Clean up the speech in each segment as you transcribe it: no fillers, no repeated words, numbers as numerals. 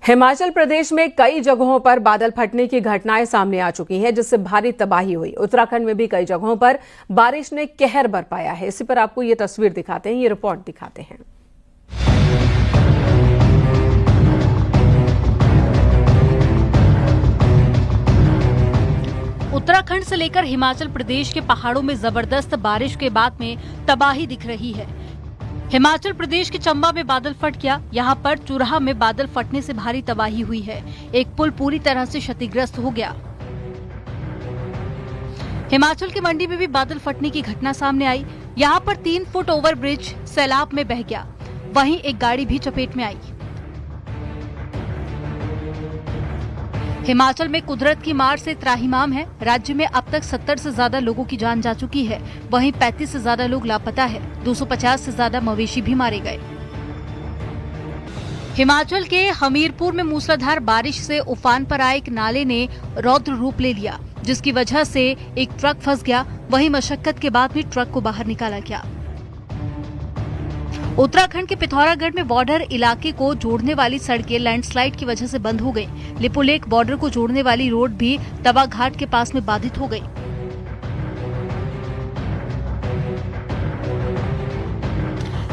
हिमाचल प्रदेश में कई जगहों पर बादल फटने की घटनाएं सामने आ चुकी हैं, जिससे भारी तबाही हुई। उत्तराखंड में भी कई जगहों पर बारिश ने कहर बरपाया है। इसी पर आपको ये तस्वीर दिखाते हैं, ये रिपोर्ट दिखाते हैं। उत्तराखंड से लेकर हिमाचल प्रदेश के पहाड़ों में जबरदस्त बारिश के बाद में तबाही दिख रही है। हिमाचल प्रदेश के चंबा में बादल फट गया। यहाँ पर चुराह में बादल फटने से भारी तबाही हुई है। एक पुल पूरी तरह से क्षतिग्रस्त हो गया। हिमाचल के मंडी में भी बादल फटने की घटना सामने आई। यहाँ पर 3 फुट ओवर ब्रिज सैलाब में बह गया। वहीं एक गाड़ी भी चपेट में आई। हिमाचल में कुदरत की मार से त्राहिमाम है। राज्य में अब तक 70 से ज्यादा लोगों की जान जा चुकी है। वहीं 35 से ज्यादा लोग लापता है। 250 से ज्यादा मवेशी भी मारे गए। हिमाचल के हमीरपुर में मूसलाधार बारिश से उफान पर आए एक नाले ने रौद्र रूप ले लिया, जिसकी वजह से एक ट्रक फंस गया। वहीं मशक्कत के बाद भी ट्रक को बाहर निकाला गया। उत्तराखंड के पिथौरागढ़ में बॉर्डर इलाके को जोड़ने वाली सड़कें लैंडस्लाइड की वजह से बंद हो गई। लिपुलेख बॉर्डर को जोड़ने वाली रोड भी तवा घाट के पास में बाधित हो गई।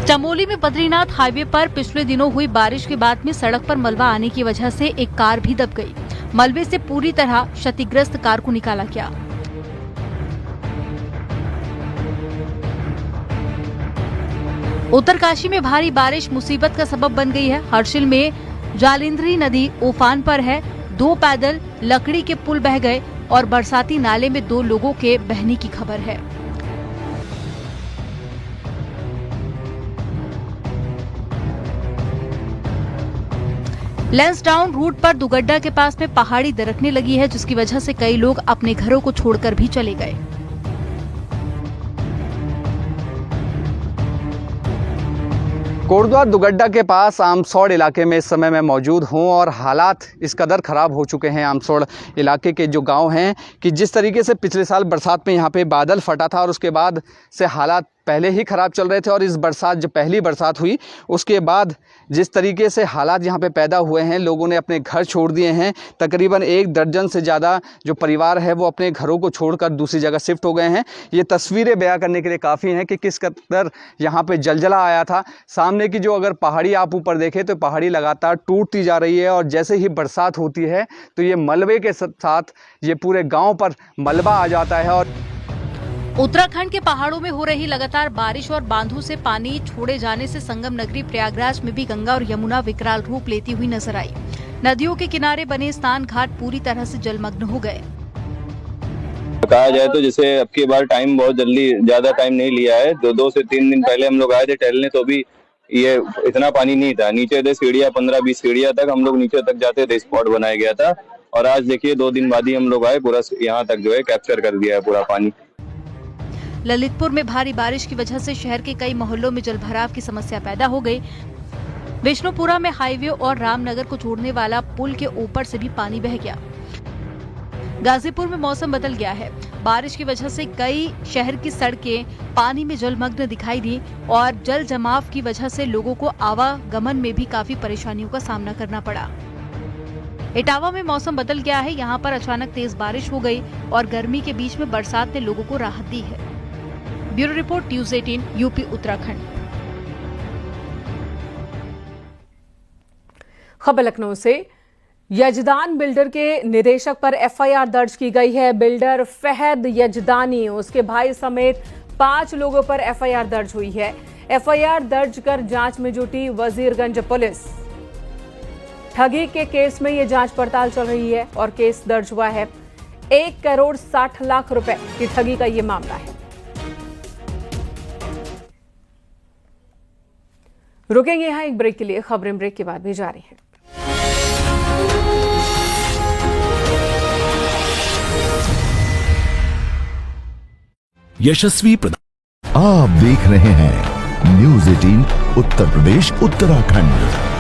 चमोली में बद्रीनाथ हाईवे पर पिछले दिनों हुई बारिश के बाद में सड़क पर मलबा आने की वजह से एक कार भी दब गई। मलबे से पूरी तरह क्षतिग्रस्त कार को निकाला गया। उत्तरकाशी में भारी बारिश मुसीबत का सबब बन गई है। हर्षिल में जालिंधरी नदी उफान पर है। 2 पैदल लकड़ी के पुल बह गए और बरसाती नाले में 2 लोगों के बहने की खबर है। लैंसडाउन रूट पर दुगड्डा के पास में पहाड़ी दरकने लगी है, जिसकी वजह से कई लोग अपने घरों को छोड़कर भी चले गए। कोटद्वार दुगड्डा के पास आमसौड़ इलाके में इस समय मैं मौजूद हूं और हालात इस कदर ख़राब हो चुके हैं आमसौड़ इलाके के जो गांव हैं कि जिस तरीके से पिछले साल बरसात में यहां पे बादल फटा था और उसके बाद से हालात पहले ही ख़राब चल रहे थे और इस बरसात जब पहली बरसात हुई उसके बाद जिस तरीके से हालात यहाँ पे पैदा हुए हैं, लोगों ने अपने घर छोड़ दिए हैं। तकरीबन 1 दर्जन से ज़्यादा जो परिवार है वो अपने घरों को छोड़कर दूसरी जगह शिफ्ट हो गए हैं। ये तस्वीरें बयां करने के लिए काफ़ी हैं कि किस कदर यहाँ पे जलजला आया था। सामने की जो अगर पहाड़ी आप ऊपर देखें तो पहाड़ी लगातार टूटती जा रही है और जैसे ही बरसात होती है तो ये मलबे के साथ ये पूरे गाँव पर मलबा आ जाता है। और उत्तराखंड के पहाड़ों में हो रही लगातार बारिश और बांधों से पानी छोड़े जाने से संगम नगरी प्रयागराज में भी गंगा और यमुना विकराल रूप लेती हुई नजर आई। नदियों के किनारे बने स्नान घाट पूरी तरह से जलमग्न हो गए। कहा जाए तो जैसे अब की बार टाइम बहुत जल्दी, ज्यादा टाइम नहीं लिया है। 2 से 3 दिन पहले हम लोग आए थे टहलने, तो भी ये इतना पानी नहीं था। नीचे थे सीढ़ियाँ, 15-20 सीढ़ियाँ तक हम लोग नीचे तक जाते थे, स्पॉट बनाया गया था। और आज देखिए 2 दिन बाद ही हम लोग आए, पूरा यहाँ तक जो है कैप्चर कर दिया है पूरा पानी। ललितपुर में भारी बारिश की वजह से शहर के कई मोहल्लों में जलभराव की समस्या पैदा हो गई। विष्णुपुरा में हाईवे और रामनगर को जोड़ने वाला पुल के ऊपर से भी पानी बह गया। गाजीपुर में मौसम बदल गया है। बारिश की वजह से कई शहर की सड़कें पानी में जलमग्न दिखाई दी और जल जमाव की वजह से लोगों को आवागमन में भी काफी परेशानियों का सामना करना पड़ा। इटावा में मौसम बदल गया है। यहाँ पर अचानक तेज बारिश हो गई और गर्मी के बीच में बरसात ने लोगों को राहत दी है। Bureau report news 18 UP Uttarakhand. खबर लखनऊ से। यजदान बिल्डर के निदेशक पर एफआईआर दर्ज की गई है। बिल्डर फहद यजदानी, उसके भाई समेत 5 लोगों पर एफआईआर दर्ज हुई है। एफआईआर दर्ज कर जांच में जुटी वजीरगंज पुलिस। ठगी के केस में ये जांच पड़ताल चल रही है और केस दर्ज हुआ है। 1 करोड़ 60 लाख रुपए की ठगी का ये मामला है। रुकेंगे यहाँ एक ब्रेक के लिए। खबरें ब्रेक के बाद भी जारी हैं। यशस्वी प्रधान आप देख रहे हैं न्यूज़ 18 उत्तर प्रदेश उत्तराखंड।